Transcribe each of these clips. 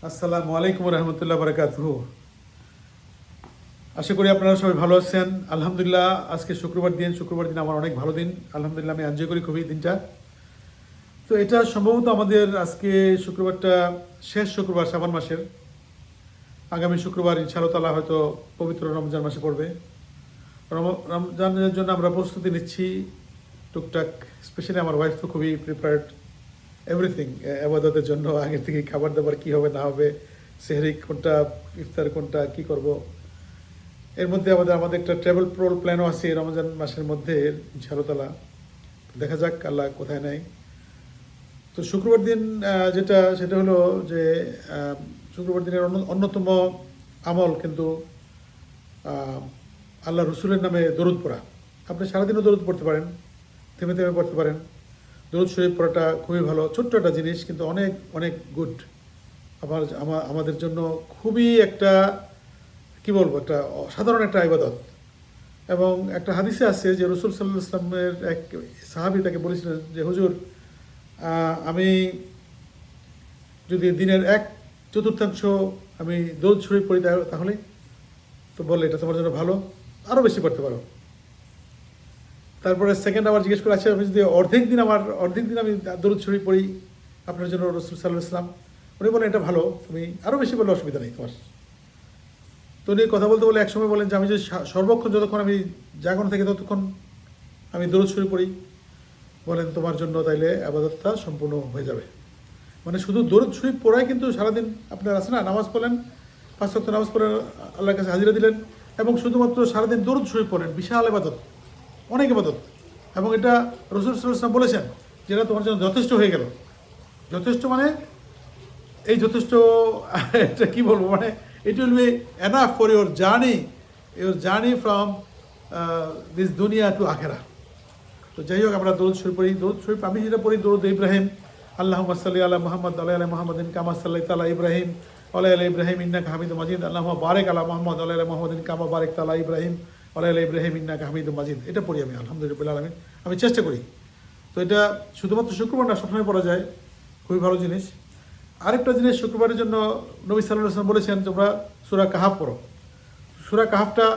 আসসালামু আলাইকুম রহমতুল্লাহ বারাকাতুহু। আশা করি আপনারা সবাই ভালো আছেন। আলহামদুলিল্লাহ, আজকে শুক্রবার দিন আমার অনেক ভালো দিন। আলহামদুলিল্লাহ, আমি এনজয় করি খুবই দিনটা। তো এটা সম্ভবত আমাদের আজকে শুক্রবারটা শেষ শুক্রবার শাবান মাসের। আগামী শুক্রবার ইনশাআল্লাহ তাআলা হয়তো পবিত্র রমজান মাসে পড়বে। রমজানের জন্য আমরা প্রস্তুতি নিচ্ছি টুকটাক। স্পেশালি আমার ওয়াইফ তো খুবই প্রিপেয়ার্ড এভরিথিং আবাদতের জন্য। আগে থেকে খাবার দাবার কী হবে না হবে, সেহরি কোনটা, ইফতার কোনটা, কি করব। এর মধ্যে আমাদের একটা ট্রাভেল প্ল্যানও আছে রমজান মাসের মধ্যে ইনশাআল্লাহ। দেখা যাক আল্লাহ কোথায় নেয়। তো শুক্রবার দিন সেটা হলো যে শুক্রবার দিনের অন্যতম আমল কিন্তু আল্লাহ রসুলের নামে দরুদ পড়া। আপনি সারাদিনও দরুদ পড়তে পারেন, থেমে থেমে পড়তে পারেন। দরুদ শরীফ পড়াটা খুবই ভালো, ছোট্ট একটা জিনিস কিন্তু অনেক অনেক গুড। আমাদের জন্য খুবই একটা কি বলবো, একটা সাধারণ একটা ইবাদত। এবং একটা হাদিসে আছে যে রসুল সাল্লাল্লাহু আলাইহি ওয়াসাল্লামের এক সাহাবী তাকে বলেছিলেন যে হুজুর, আমি যদি দিনের 1/4 আমি দরুদ শরীফ পড়ি তাহলে, তো বলে এটা তোমার জন্য ভালো, আরও বেশি পড়তে পারো। তারপরে সেকেন্ড আবার জিজ্ঞেস করে, আচ্ছা আমি যদি অর্ধেক দিন আমি দরুদ শরীফ পড়ি আপনার জন্য রসুল সাল্লাল্লাহু আলাইহি ওয়াসাল্লাম, উনি বলেন এটা ভালো, তুমি আরও বেশি বললে অসুবিধা নেই তোমার। তো উনি কথা বলতে বলে একসময় বলেন যে আমি যদি সর্বক্ষণ যতক্ষণ আমি জাগরণ থেকে ততক্ষণ আমি দরুদ শরীফ পড়ি, বলেন তোমার জন্য তাইলে আবাদতটা সম্পূর্ণ হয়ে যাবে। মানে শুধু দরুদ শরীফ পড়াই কিন্তু সারাদিন আপনার আছে না, নামাজ পড়লেন, 5 ওয়াক্ত নামাজ পড়েন, আল্লাহর কাছে হাজিরা দিলেন, এবং শুধুমাত্র সারাদিন দরুদ শরীফ পড়েন, বিশাল ইবাদত, অনেক ইবাদত। এবং এটা রাসূল সাল্লাল্লাহু আলাইহি ওয়াসাল্লাম বলেছেন যেটা তোমার জন্য যথেষ্ট হয়ে গেল। যথেষ্ট মানে এই যথেষ্ট এটা কী বলবো, মানে it will be enough for your journey from this দুনিয়া টু আখেরা। তো যাই হোক, আমরা দরুদ শরীফ পড়ি। দরুদ শরীফ আমি যেটা পড়ি, দরুদ ইব্রাহিম, আল্লাহুম্মা সাল্লি আলা মুহাম্মদ ওয়া আলা মুহাম্মাদিন কামা সাল্লাইতা আলা ইব্রাহিম ওয়া আলা ইব্রাহিম ইন্নাকা হামিদুম মাজিদ, আল্লাহুম্মা বারিক আলা মুহাম্মদ ওয়া আলা মুহাম্মাদিন কামা বারাকতা আলা ইব্রাহিম ওয়া আলা ইব্রাহিম ইন্নাকা হামিদুম মাজিদ। এটা পড়ি আমি আলহামদুলিল্লাহ আলামিন, আমি চেষ্টা করি। তো এটা শুধুমাত্র শুক্রবার না, সবসময় পড়া যায়, খুবই ভালো জিনিস। আরেকটা জিনিস, শুক্রবারের জন্য নবী সাল্লাল্লাহু আলাইহি ওয়াসাল্লাম বলেছেন তোমরা সূরা কাহাফ পড়ো। সূরা কাহাফটা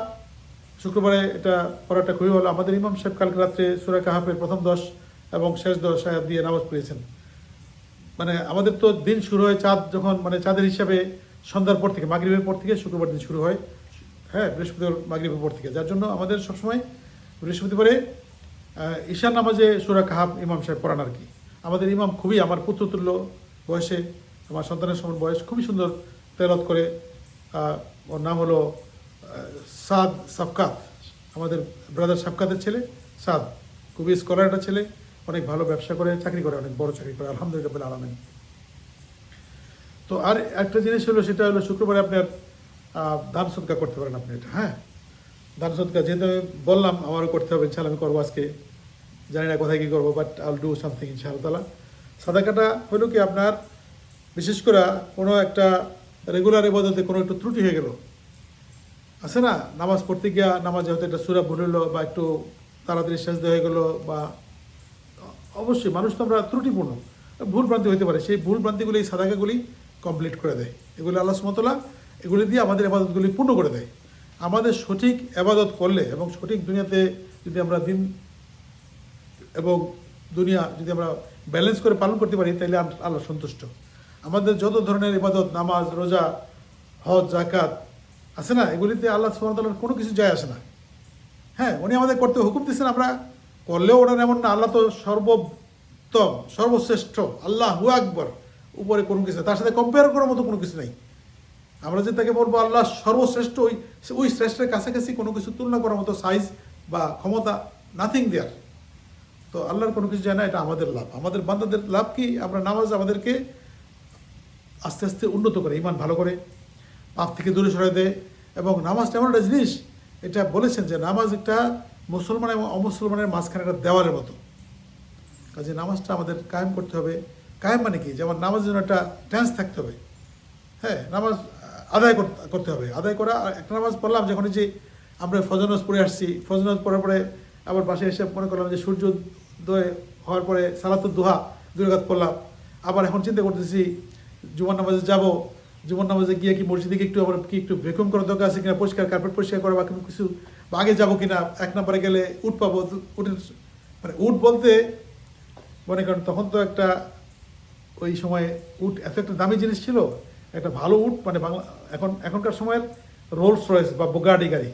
শুক্রবারে এটা পড়াটা খুবই ভালো। আমাদের ইমাম সাহেব কালকে রাত্রে সূরা কাহাফের প্রথম 10 এবং শেষ 10 আয়াত দিয়ে নামাজ পড়িয়েছেন। মানে আমাদের তো দিন শুরু হয় চাঁদ যখন, মানে চাঁদের হিসাবে সন্ধ্যার পর থেকে, মাগরিবের পর থেকে শুক্রবার দিন শুরু হয়, হ্যাঁ, বৃহস্পতিবার মাগরিবের পর থেকে। যার জন্য আমাদের সবসময় বৃহস্পতিবারে ঈশার নামাজে সূরা কাহাফ ইমাম সাহেব পড়ান আর কি। আমাদের ইমাম খুবই আমার পুত্রতুল্য বয়সে, আমার সন্তানের সমান বয়স, খুবই সুন্দর তেলাওয়াত করে। ওর নাম হলো সাদ সাফকাত, আমাদের ব্রাদার সাফকাতের ছেলে সাদ, খুবই স্কলার একটা ছেলে, অনেক ভালো ব্যবসা করে, চাকরি করে, অনেক বড় চাকরি করে, আলহামদুলিল্লাহ রাব্বিল আলামিন। তো আর একটা জিনিস হলো, সেটা হলো শুক্রবারে আপনার দান সদকা করতে পারেন আপনি। এটা হ্যাঁ, দান সদকা যেহেতু আমি বললাম আমারও করতে হবে, ইনশাআল্লাহ আমি করবো আজকে। জানি না কোথায় কী করবো, বাট আইল ডু সামথিং ইনশাআল্লাহ তাআলা। সাদাকাটা হলো কি, আপনার বিশেষ করে কোনো একটা রেগুলার ইবাদতে কোনো একটু ত্রুটি হয়ে গেল, আছে না, নামাজ পড়তে গিয়া নামাজে হয়তো একটা সূরা ভুল হলো, বা একটু তাড়াতাড়ি সেজদা হয়ে গেলো, বা অবশ্যই মানুষ তো আমরা ত্রুটিপূর্ণ, ভুল ভ্রান্তি হতে পারে, সেই ভুল ভ্রান্তিগুলি এই সাদাকাগুলি কমপ্লিট করে দেয়। এগুলি আল্লাহ সুবহানাহু ওয়া তাআলা এগুলি দিয়ে আমাদের ইবাদতগুলি পূর্ণ করে দেয়। আমাদের সঠিক ইবাদত করলে এবং সঠিক দুনিয়াতে যদি আমরা দিন এবং দুনিয়া যদি আমরা ব্যালেন্স করে পালন করতে পারি, তাহলে আল্লাহ সন্তুষ্ট। আমাদের যত ধরনের ইবাদত, নামাজ, রোজা, হজ, জাকাত আছে না, এগুলিতে আল্লাহ সুবহানাহু ওয়া তাআলার কোনো কিছু যায় আসে না। হ্যাঁ, উনি আমাদের করতে হুকুম দিচ্ছেন, আমরা করলেও ওনার এমন না, আল্লাহ তো সর্বোত্তম, সর্বশ্রেষ্ঠ, আল্লাহু আকবার, উপরে কোনো কিছু, তার সাথে কম্পেয়ার করার মতো কোনো কিছু নেই। আমরা যে তাকে বলবো আল্লাহ সর্বশ্রেষ্ঠ, ওই শ্রেষ্ঠের কাছাকাছি কোনো কিছু তুলনা করার মতো সাইজ বা ক্ষমতা নাথিং দেয়ার। তো আল্লাহর কোনো কিছু যায় না, এটা আমাদের লাভ, আমাদের বান্দাদের লাভ কি, আমরা নামাজ আমাদেরকে আস্তে আস্তে উন্নত করে, ইমান ভালো করে, পাপ থেকে দূরে সরাই দেয়। এবং নামাজটা এমন একটা জিনিস, এটা বলেছেন যে নামাজ একটা মুসলমান এবং অমুসলমানের মাঝখানে একটা দেওয়ালের মতো। কাজে নামাজটা আমাদের কায়েম করতে হবে। কায়েম মানে কি, যেমন নামাজের জন্য একটা টেন্স থাকতে হবে। হ্যাঁ, নামাজ আদায় করতে হবে। আদায় করা, একটা নামাজ পড়লাম যখন, যে আমরা ফজর নামাজ পড়ে আসছি, ফজর নামাজ পড়ার পরে আবার বাসায় এসে মনে করলাম যে সূর্যোদয় হওয়ার পরে সালাতুদ দুহা 2 রাকাত পড়লাম, আবার এখন চিন্তা করতেছি জুমার নামাজে যাব, জুমার নামাজে গিয়ে কি মসজিদে একটু আবার কি একটু ভ্যাকুয়াম করার দরকার আছে কিনা, পরিষ্কার কার্পেট পরিষ্কার করা বা কোনো কিছু, বা আগে যাবো কিনা, 1 নম্বরে গেলে উট পাবো, উটের মানে উট বলতে মনে করেন তখন তো একটা ওই সময় উট এত একটা দামি জিনিস ছিল, একটা ভালো উট মানে বাংলা এখনকার সময়ের রোলস রয়েস বা বোগাডি গাড়ি,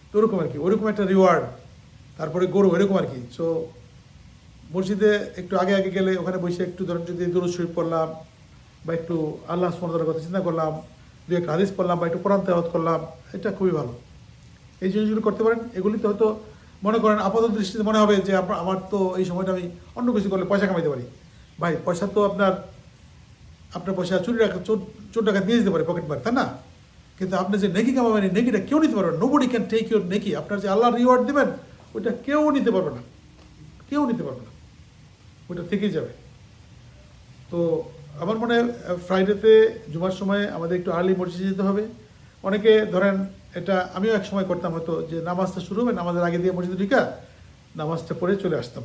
তো ওরকম আর কি, ওরকম একটা রিওয়ার্ড। তারপরে গরু, এরকম আর কি। সো মসজিদে একটু আগে আগে গেলে ওখানে বসে একটু ধরেন যদি দুরূদ শরীফ পড়লাম বা একটু আল্লাহ সুবহানাহু ওয়া তাআলার কথা চিন্তা করলাম, দু একটা হাদিস পড়লাম বা একটু কোরআন তেলাওয়াত করলাম, এটা খুবই ভালো। এই জিনিসগুলো করতে পারেন। এগুলিতে হয়তো মনে করেন আপাতত দৃষ্টিতে মনে হবে যে আমার তো এই সময়টা আমি অন্য কিছু করলে পয়সা কামাইতে পারি। ভাই পয়সা তো আপনার পয়সা চোর টাকা দিয়ে দিতে পারে পকেট মার, তাই না? কিন্তু আপনি যে নেকি কামাবেন, এই নেকিটা কেউ নিতে পারবেন, নোবডি ক্যান টেক ইউর নেকি। আপনার যে আল্লাহ রিওয়ার্ড দেবেন ওইটা কেউ নিতে পারবে না, কেউ নিতে পারবে না, ওইটা থেকেই যাবে। তো আমার মনে হয় ফ্রাইডেতে জুমার সময় আমাদের একটু আর্লি মসজিদে যেতে হবে। অনেকে ধরেন এটা আমিও এক সময় করতাম, হয়তো যে নামাজটা শুরু হবে নামাজের আগে দিয়ে মসজিদে ঢুকা নামাজটা পড়ে চলে আসতাম।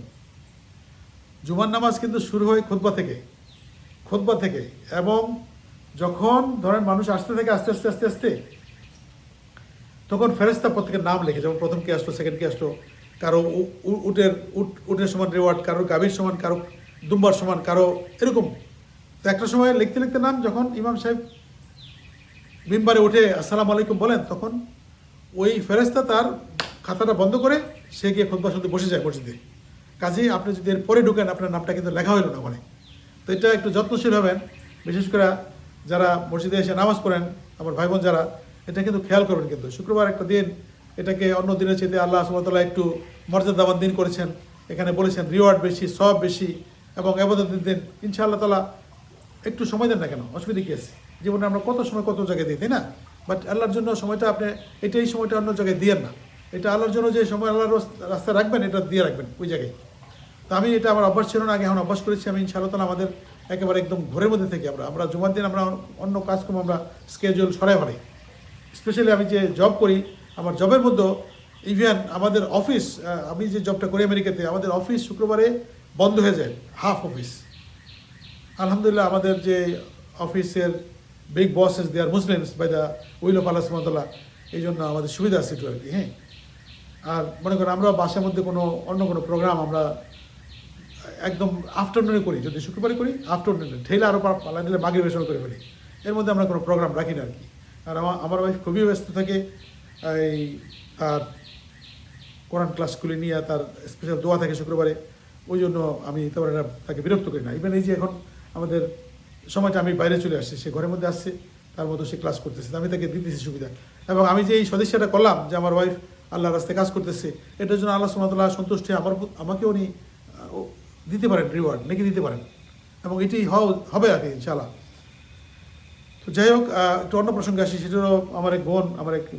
জুমার নামাজ কিন্তু শুরু হয় খুতবা থেকে, এবং যখন ধরেন মানুষ আসতে থাকে আস্তে আস্তে আস্তে আস্তে, তখন ফেরেশতা প্রত্যেকের নাম লেখে, যেমন প্রথম কে আসলো, সেকেন্ড কে আসলো, কারো উটের সমান রিওয়ার্ড, কারো গাভীর সমান, কারো দুম্বার সমান, কারো এরকম। তো একটা সময় লিখতে লিখতে নাম, যখন ইমাম সাহেব মিম্বারে উঠে আসসালামু আলাইকুম বলেন, তখন ওই ফেরেশতা তার খাতাটা বন্ধ করে সে গিয়ে খুতবা শুনতে বসে যায় মসজিদে। কাজেই আপনি যদি এর পরে ঢুকেন আপনার নামটা কিন্তু লেখা হইল না ওখানে। তো এটা একটু যত্নশীল হবেন, বিশেষ করে যারা মসজিদে এসে নামাজ পড়েন আমার ভাই বোন যারা, এটা কিন্তু খেয়াল করবেন। কিন্তু শুক্রবার একটা দিন, এটাকে অন্য দিনের চেয়ে আল্লাহ সুবহানাহু ওয়া তাআলা একটু মর্যাদাবান দিন করেছেন। এখানে বলেছেন রিওয়ার্ড বেশি, সওয়াব বেশি, এবং ইবাদতের দিন। ইনশাআল্লাহ তাআলা একটু সময় দেন না কেন, অসুবিধা কী আছে? জীবনে আমরা কত সময় কত জায়গায় দিই, তাই না? বাট আল্লাহর জন্য সময়টা আপনি এই সময়টা অন্য জায়গায় দিয়েন না। এটা আল্লাহর জন্য যে সময় আল্লাহর রাস্তায় রাখবেন, এটা দিয়ে রাখবেন ওই জায়গায়। তো আমি এটা আমার অভ্যাস ছিল না আগে, এখন অভ্যাস করেছি আমি। ইনশাআল্লাহ তাআলা আমাদের একেবারে একদম ঘরের মধ্যে থেকে আমরা জুমার দিন আমরা অন্য কাজকর্ম আমরা স্কেজুয়াল সরাই ফেলি। স্পেশালি আমি যে জব করি, আমার জবের মধ্যে ইভেন আমাদের অফিস, আমি যে জবটা করি আমেরিকাতে, আমাদের অফিস শুক্রবারে বন্ধ হয়ে যায়, হাফ অফিস। আলহামদুলিল্লাহ আমাদের যে অফিসের big bosses they are Muslims by the will of Allah সুবহানাহু ওয়া তাআলা, এই জন্য আমাদের সুবিধা আছে একটু আর কি। হ্যাঁ, আর মনে করেন আমরা বাসার মধ্যে অন্য কোনো প্রোগ্রাম আমরা একদম আফটারনুনে করি, যদি শুক্রবারে করি আফটারনুনে, ঠেলে আরও পালা নিলে মাগরিবের সময় করে ফেলি। এর মধ্যে আমরা কোনো প্রোগ্রাম রাখি না আর কি। আর আমার ওয়াইফ খুবই ব্যস্ত থাকে এই তার কোরআন ক্লাসগুলি নিয়ে, তার স্পেশাল দোয়া থাকে শুক্রবারে, ওই জন্য আমি তেমন তাকে বিরক্ত করি না। ইভেন এই যে এখন আমাদের সময়টা আমি বাইরে চলে আসছি, সে ঘরের মধ্যে আসছে, তার মতো সে ক্লাস করতেছে, আমি তাকে দিতেছি সুবিধা। এবং আমি যে এই সদস্যটা করলাম যে আমার ওয়াইফ আল্লাহ রাস্তায় কাজ করতেছে, এটার জন্য আল্লাহ সুবহানাহু ওয়া তাআলা সন্তুষ্ট হয়ে আমাকে উনি দিতে পারেন রিওয়ার্ড, নাকি দিতে পারেন, এবং এটি হবে আর কি ইনশাআল্লাহ। তো যাই হোক, একটু অন্য প্রসঙ্গে আসি। সেটা হলো আমার এক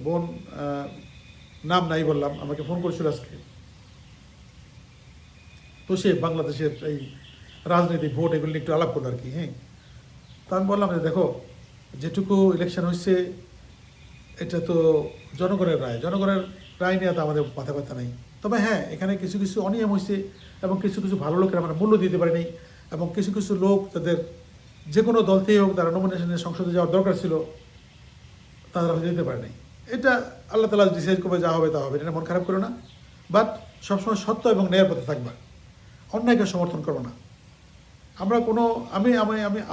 বোন নাম নাই বললাম, আমাকে ফোন করেছিল আজকে। তো সে বাংলাদেশের এই রাজনীতি, ভোট, এগুলি নিয়ে একটু আলাপ করলো আর কি। হ্যাঁ, তো আমি বললাম যে দেখো, যেটুকু ইলেকশন হয়েছে এটা তো জনগণের রায় নিয়ে তো আমাদের মাথা ব্যথা নেই। তবে হ্যাঁ, এখানে কিছু কিছু অনিয়ম হয়েছে, এবং কিছু কিছু ভালো লোকের আমরা মূল্য দিতে পারিনি, এবং কিছু কিছু লোক তাদের যে কোনো দল থেকে হোক তারা নমিনেশনে সংসদে যাওয়ার দরকার ছিল, তারা হয়তো যেতে পারে নাই। এটা আল্লাহ তাআলা ডিসাইড করবে, যা হবে তা হবে, এটা মন খারাপ করো না। বাট সবসময় সত্য এবং ন্যায়ের পথে থাকবা, অন্যায়কে সমর্থন করো না। আমরা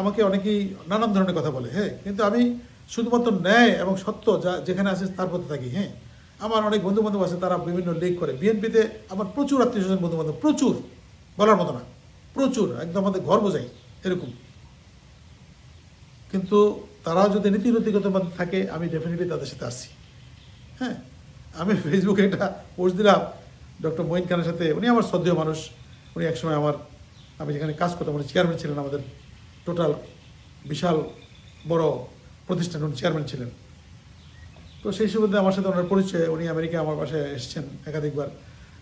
আমাকে অনেকেই নানান ধরনের কথা বলে, হ্যাঁ, কিন্তু আমি শুধুমাত্র ন্যায় এবং সত্য যেখানে আছে তার পথে থাকি। হ্যাঁ, আমার অনেক বন্ধুবান্ধব আছে, তারা বিভিন্ন লিগ করে। বিএনপিতে আমার প্রচুর আত্মীয় স্বজন বন্ধুবান্ধব, প্রচুর, বলার মতো না, প্রচুর, একদম আমাদের ঘর বোঝাই এরকম। কিন্তু তারা যদি নীতিগত মধ্যে থাকে, আমি ডেফিনেটলি তাদের সাথে আসছি। হ্যাঁ, আমি ফেসবুকে একটা পোস্ট দিলাম ডক্টর মঈন খানের সাথে, উনি আমার শ্রদ্ধেয় মানুষ। উনি একসময় আমি যেখানে কাজ করতাম, উনি চেয়ারম্যান ছিলেন আমাদের টোটাল বিশাল বড় প্রতিষ্ঠান, উনি চেয়ারম্যান ছিলেন। তো সেই সুবাদে আমার সাথে ওনার পরিচয়। উনি আমেরিকা আমার বাসায় এসেছেন একাধিকবার,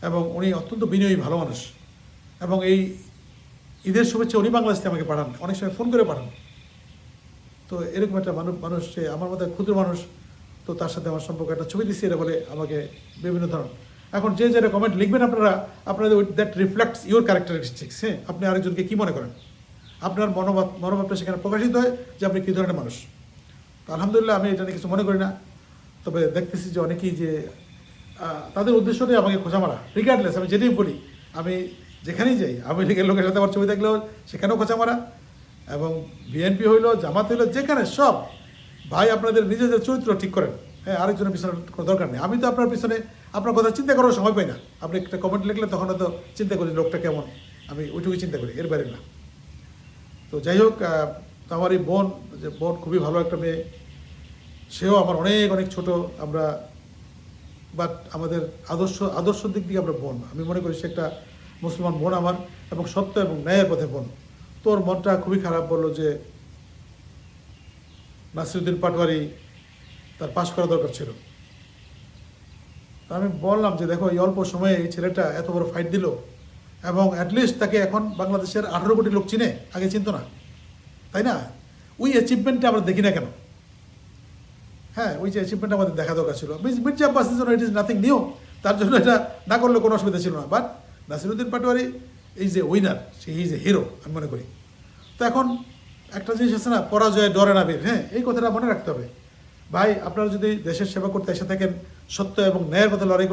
এবং উনি অত্যন্ত বিনয়ী ভালো মানুষ। এবং এই ঈদের শুভেচ্ছা উনি বাংলাদেশ থেকে আমাকে পাঠান, অনেক সময় ফোন করে পাঠান। তো এরকম একটা মানুষ, সে আমার মধ্যে ক্ষুদ্র মানুষ, তো তার সাথে আমার সম্পর্ক, একটা ছবি দিচ্ছি এটা বলে আমাকে বিভিন্ন ধরনের। এখন যে যেটা কমেন্ট লিখবেন আপনাদের দ্যাট রিফ্লেক্টস ইউর ক্যারেক্টারিস্টিক্স। হ্যাঁ, আপনি আরেকজনকে কী মনে করেন, আপনার মনোভাবটা সেখানে প্রকাশিত হয় যে আপনি কী ধরনের মানুষ। তো আলহামদুলিল্লাহ আমি এটা নিয়ে কিছু মনে করি না। তবে দেখতেছি যে অনেকেই যে তাদের উদ্দেশ্যটাই আমাকে খোঁজা মারা, রিগার্ডলেস আমি যেটাই বলি, আমি যেখানেই যাই আওয়ামী লীগের লোকের সাথে আমার ছবি থাকলেও সেখানেও খোঁচা মারা, এবং বিএনপি হইলো, জামাত হইলো, যেখানে সব ভাই আপনাদের নিজেদের চরিত্র ঠিক করেন। হ্যাঁ, আরেকজনের পিছনে কোনো দরকার নেই। আমি তো আপনার পিছনে আপনার কথা চিন্তা করার সময় পাই না। আপনি একটা কমেন্ট লিখলে তখন হয়তো চিন্তা করি লোকটা কেমন, আমি ওইটুকুই চিন্তা করি, এর বাইরে না। তো যাই হোক, আমার এই বোন, যে বোন খুবই ভালো একটা মেয়ে, সেও আমার অনেক অনেক ছোট আমরা, বাট আমাদের আদর্শ দিক দিয়ে আমরা বোন। আমি মনে করি সে একটা মুসলমান বোন আমার, এবং সত্য এবং ন্যায়ের পথে বোন। তোর মনটা খুবই খারাপ, বললো যে নাসিরুদ্দিন পাটোয়ারি তার পাশ করা দরকার ছিল। তা আমি বললাম যে দেখো, এই অল্প সময়ে এই ছেলেটা এত বড় ফাইট দিল, এবং অ্যাটলিস্ট তাকে এখন বাংলাদেশের 18 কোটি লোক চিনে, আগে চিনতো না, তাই না? ওই অ্যাচিভমেন্টটা আমরা দেখি না কেন? হ্যাঁ, ওই যে অ্যাচিভমেন্ট আমাদের দেখা দরকার ছিল। মির্জা আব্বাসের জন্য ইট ইজ নাথিং নিউ, তার জন্য এটা না করলে কোনো অসুবিধা ছিল না। বাট নাসিরুদ্দিন পাটোয়ারি এই যে winner, say is a hero আমি মনে করি। তো এখন একটা জিনিস আছে না, পরাজয়ে ডরে না বীর। হ্যাঁ, এই কথাটা মনে রাখতে হবে ভাই। আপনারা যদি দেশের সেবা করতে এসে থাকেন, সত্য এবং ন্যায়ের পথে লড়াই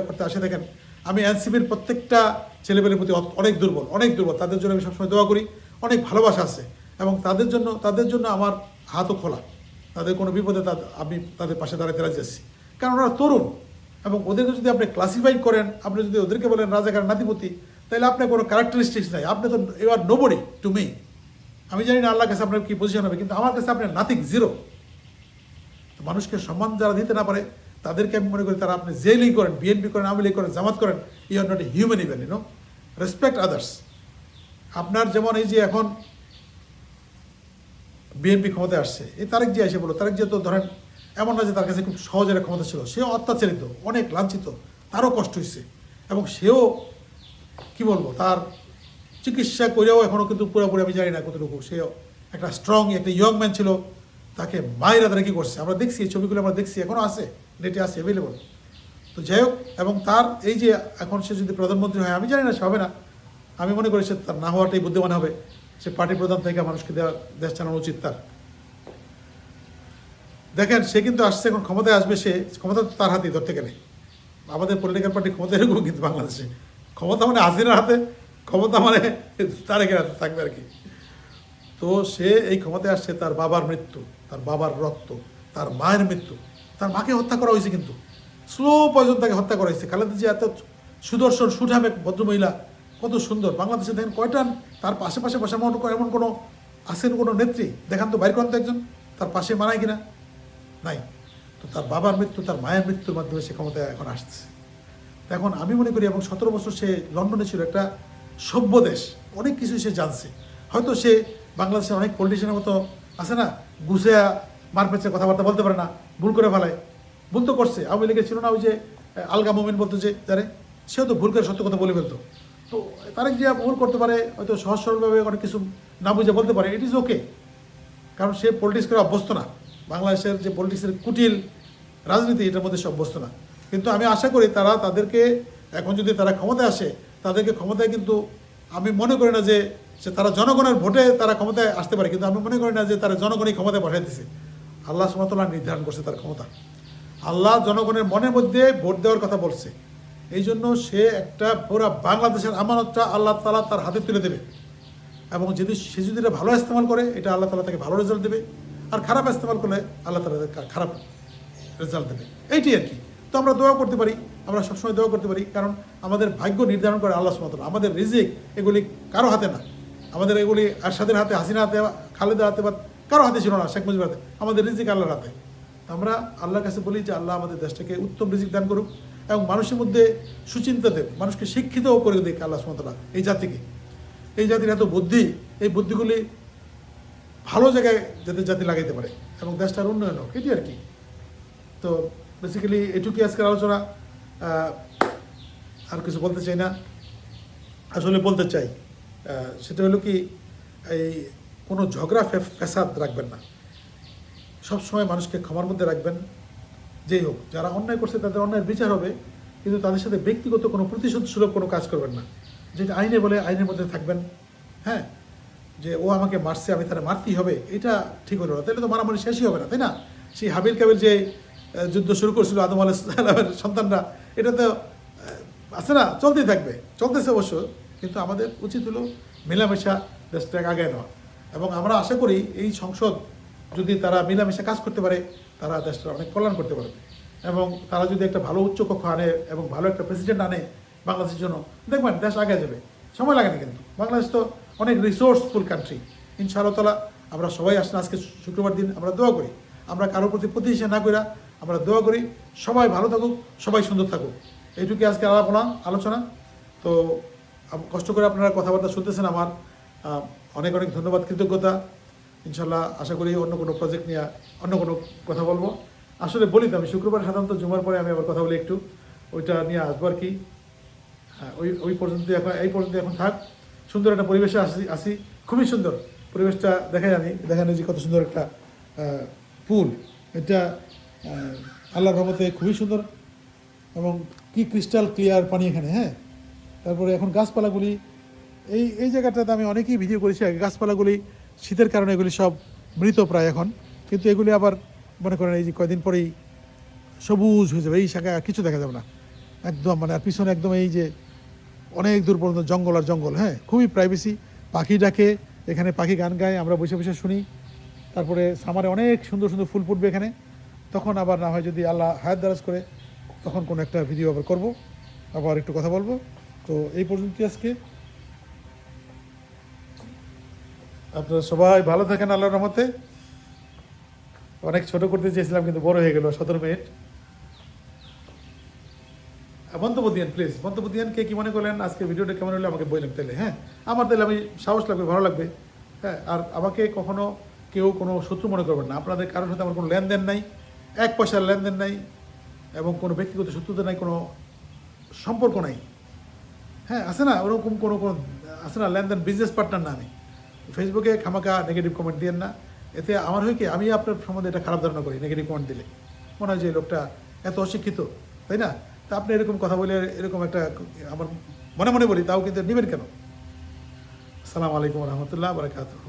করতে আসে থাকেন, আমি এনসিপির প্রত্যেকটা ছেলেমেয়ের প্রতি অনেক দুর্বল, তাদের জন্য আমি সবসময় দোয়া করি। অনেক ভালোবাসা আছে, এবং তাদের জন্য আমার হাতও খোলা। তাদের কোনো বিপদে আমি তাদের পাশে দাঁড়াতে রাজি আছি, কারণ ওরা তরুণ। এবং ওদেরকে যদি আপনি ক্লাসিফাই করেন, আপনি যদি ওদেরকে বলেন রাজাকার নাতিপতি, তাহলে আপনার কোনো ক্যারেক্টারিস্টিক্স নাই। আপনি তো you are nobody to me. আমি জানি না আল্লাহর কাছে আপনার কী পজিশন হবে, কিন্তু আমার কাছে আপনার নাথিং, জিরো। মানুষকে সম্মান যারা দিতে না পারে, তাদেরকে আমি মনে করি তারা আপনি জেলই করেন, বিএনপি করেন, আওয়ামী লীগ করেন, জামাত করেন, you are not a human even, you know, respect others. আপনার যেমন এই যে এখন বিএনপি ক্ষমতায় আসছে, এই তারেক জিয়া এসে বলো, তারেক জিয়া তো ধরেন এমন না যে তার কাছে খুব সহজের ক্ষমতা ছিল, সেও অত্যাচারিত, অনেক লাঞ্ছিত, তারও কষ্ট হয়েছে, এবং সেও কি বলবো, তার চিকিৎসা করেও এখনও কিন্তু পুরোপুরি আমি জানি না কতটুকু, সেও একটা স্ট্রং, একটা ইয়ং ম্যান ছিল। তাকে মায়েরা তারা কী করছে আমরা দেখছি, এই ছবিগুলো আমরা দেখছি, এখনও আছে, নেটে আছে, অ্যাভেলেবল। তো যাই হোক, এবং তার এই যে এখন সে যদি প্রধানমন্ত্রী হয়, আমি জানি না সে হবে না, আমি মনে করি সে তার না হওয়াটাই বুদ্ধিমান হবে। সে পার্টি প্রধান থেকে মানুষকে দেশ চালানো উচিত তার। দেখেন, সে কিন্তু আসছে, এখন ক্ষমতায় আসবে, সে ক্ষমতা তো তার হাতেই ধরতে গেলে। আমাদের পলিটিক্যাল পার্টি ক্ষমতা এরকম কিন্তু বাংলাদেশে, ক্ষমতা মানে হাসিনার হাতে, ক্ষমতা মানে তারেকের হাতে থাকবে আর কি। তো সে এই ক্ষমতায় আসছে, তার বাবার মৃত্যু, তার বাবার রক্ত, তার মায়ের মৃত্যু, তার মাকে হত্যা করা হয়েছে, কিন্তু স্লো পয়জন তাকে হত্যা করা হয়েছে। খালেদা জিয়া এত সুদর্শন সুঠাম এক ভদ্রমহিলা, কত সুন্দর। বাংলাদেশে দেখেন কয়টা তার পাশে বসা এমন কোনো আছেন কোনো নেত্রী দেখান তো, বাইর করেন তো একজন, তার পাশে মানায় কিনা, নাই। তো তার বাবার মৃত্যু, তার মায়ের মৃত্যুর মাধ্যমে সে ক্ষমতায় এখন আসছে। এখন আমি মনে করি, এবং 17 বছর সে লন্ডনে ছিল, একটা সভ্য দেশ, অনেক কিছু সে জানছে। হয়তো সে বাংলাদেশের অনেক পলিটিশিয়ানের মতো আছে না, গুছিয়া মারপেচে কথাবার্তা বলতে পারে না, ভুল করে ফেলায়, ভুল তো করছে। আওয়ামী লীগের ছিল না ওই যে আলগা মোমেন বলতো যে যারে, সেও তো ভুল করে সত্য কথা বলে ফেলতো। তো তারেক জিয়া ভুল করতে পারে, হয়তো সহজ সরলভাবে অনেক কিছু না বুঝে বলতে পারে, ইট ইজ ওকে, কারণ সে পলিটিক্স করে অভ্যস্ত না। বাংলাদেশের যে পলিটিক্সের কুটিল রাজনীতি, এটার মধ্যে সে অভ্যস্ত না। কিন্তু আমি আশা করি তাদেরকে এখন যদি তারা ক্ষমতায় আসে, তাদেরকে ক্ষমতায়, কিন্তু আমি মনে করি না যে তারা জনগণের ভোটে তারা ক্ষমতায় আসতে পারে, কিন্তু আমি মনে করি না যে তারা জনগণই ক্ষমতায় বসাই দিছে। আল্লাহ সুবহানাহু ওয়া তাআলা নির্ধারণ করছে তার ক্ষমতা। আল্লাহ জনগণের মনের মধ্যে ভোট দেওয়ার কথা বলছে, এই জন্য সে একটা পুরো বাংলাদেশের আমানতটা আল্লাহ তাআলা তার হাতে তুলে দেবে, এবং সে যদি এটা ভালো ইস্তেমাল করে, এটা আল্লাহ তাআলা তাকে ভালো রেজাল্ট দেবে, আর খারাপ ইস্তেমাল করলে আল্লাহ তাআলা খারাপ রেজাল্ট দেবে, এইটাই আর কি। তো আমরা দোয়া করতে পারি, আমরা সবসময় দোয়া করতে পারি, কারণ আমাদের ভাগ্য নির্ধারণ করে আল্লাহ সুবহানাহু ওয়া তাআলা। আমাদের রিজিক এগুলি কারো হাতে না, আমাদের এগুলি আরশাদের হাতে, হাসিনা হাতে, খালেদা হাতে, বা কারো হাতে ছিল না, শেখ মুজিবের হাতে। আমাদের রিজিক আল্লাহর হাতে। আমরা আল্লাহর কাছে বলি যে আল্লাহ আমাদের দেশটাকে উত্তম রিজিক দান করুক, এবং মানুষের মধ্যে সুচিন্তা দেব, মানুষকে শিক্ষিতও করে দিক আল্লাহ সুবহানাহু ওয়া তাআলা। এই জাতিকে, এই জাতির এত বুদ্ধি, এই বুদ্ধিগুলি ভালো জায়গায় যাতে জাতি লাগাইতে পারে, এবং দেশটার উন্নয়ন হোক, এটি আর কি। তো বেসিক্যালি এটুকুই আজকের আলোচনা, আর কিছু বলতে চাই না। আসলে বলতে চাই সেটা হলো কি, এই কোনো ঝগড়া ফ্যাসাদ রাখবেন না, সবসময় মানুষকে ক্ষমার মধ্যে রাখবেন। যেই হোক, যারা অন্যায় করছে তাদের অন্যায়ের বিচার হবে, কিন্তু তাদের সাথে ব্যক্তিগত কোনো প্রতিশোধ সুলভ কোনো কাজ করবেন না। যেটা আইনে বলে আইনের মধ্যে থাকবেন। হ্যাঁ, যে ও আমাকে মারছে, আমি তারা মারতেই হবে, এটা ঠিক হলো না। তাহলে তো মারামারি শেষই হবে না, তাই না? সেই হাবিল কাবিল যে যুদ্ধ শুরু করছিল আদম আলাইহিসসালামের সন্তানরা, এটা তো আছে না, চলতেই থাকবে, চলতেছে অবশ্য। কিন্তু আমাদের উচিত হলো মেলামেশা দেশটাকে আগায় নেওয়া। এবং আমরা আশা করি এই সংসদ যদি তারা মেলামেশা কাজ করতে পারে, তারা দেশটা অনেক কল্যাণ করতে পারবে। এবং তারা যদি একটা ভালো উচ্চকক্ষ আনে এবং ভালো একটা প্রেসিডেন্ট আনে বাংলাদেশের জন্য, দেখবেন দেশ আগে যাবে, সময় লাগে না। কিন্তু বাংলাদেশ তো অনেক রিসোর্সফুল কান্ট্রি। ইনশাআল্লাহ তাআলা আমরা সবাই আসলে আজকে শুক্রবার দিন আমরা দোয়া করি, আমরা কারোর প্রতি প্রতিহিংসা না করি, আমরা দোয়া করি সবাই ভালো থাকুক, সবাই সুন্দর থাকুক। এইটুকুই আজকে আলোচনা। তো কষ্ট করে আপনারা কথাবার্তা শুনতেছেন, আমার অনেক অনেক ধন্যবাদ, কৃতজ্ঞতা। ইনশাল্লাহ আশা করি অন্য কোনো প্রজেক্ট নিয়ে অন্য কোনো কথা বলবো। আসলে বলি তো, আমি শুক্রবার সাধারণত জুমার পরে আমি আবার কথা বলি একটু, ওইটা নিয়ে আসবো আর কি। ওই পর্যন্ত এই পর্যন্ত এখন থাক। সুন্দর একটা পরিবেশে আসি, খুবই সুন্দর পরিবেশটা। দেখেন যে কত সুন্দর একটা পুল, এটা আল্লাহর রহমতে খুবই সুন্দর এবং কি ক্রিস্টাল ক্লিয়ার পানি এখানে। হ্যাঁ, তারপরে এখন গাছপালাগুলি, এই জায়গাটাতে আমি অনেকেই ভিডিও করেছি আগে। গাছপালাগুলি শীতের কারণে এগুলি সব মৃত প্রায় এখন, কিন্তু এগুলি আবার মনে করেন এই যে কয়দিন পরেই সবুজ হয়ে যাবে, এই শাখা কিছু দেখা যাবে না একদম। মানে আর পিছনে একদম এই যে অনেক দূর পর্যন্ত জঙ্গল আর জঙ্গল। হ্যাঁ, খুবই প্রাইভেসি। পাখি ডাকে এখানে, পাখি গান গায়, আমরা বসে বসে শুনি। তারপরে সামারে অনেক সুন্দর সুন্দর ফুল ফুটবে এখানে। তখন আবার না হয় যদি আল্লাহ হায়াত দারাজ করে, তখন কোনো একটা ভিডিও আবার করবো, আবার একটু কথা বলবো। তো এই পর্যন্তই আজকে। আপনারা সবাই ভালো থাকেন আল্লাহর রহমতে। অনেক ছোট করতে চেয়েছিলাম কিন্তু বড় হয়ে গেল, 17 মিনিট। মন্তব্য দিয়েন প্লিজ, মন্তব্য দিয়েন, কে কী মনে করলেন, আজকে ভিডিওটা কেমন হলে আমাকে বললেন তাহলে। হ্যাঁ, আমার তাহলে আমি সাহস লাগবে, ভালো লাগবে। হ্যাঁ, আর আমাকে কখনো কেউ কোনো শত্রু মনে করবেন না। আপনাদের কারোর সাথে আমার কোনো লেনদেন নাই, 1 পয়সার লেনদেন নাই, এবং কোনো ব্যক্তিগত শত্রুতা নাই, কোনো সম্পর্ক নাই। হ্যাঁ, আছে না ওরকম কোনো আছে না লেনদেন, বিজনেস পার্টনার না আমি। ফেসবুকে খামাকা নেগেটিভ কমেন্ট দিয়েন না, এতে আমার হয় কি, আমি আপনার সম্বন্ধে এটা খারাপ ধারণা করি। নেগেটিভ কমেন্ট দিলে মনে হয় যে লোকটা এত অশিক্ষিত, তাই না? তা আপনি এরকম কথা বলে, এরকম একটা আমার মনে মনে বলি, তাও কিন্তু নেবেন কেন? আসসালামু আলাইকুম রহমতুল্লাহ বারাকাতুহু।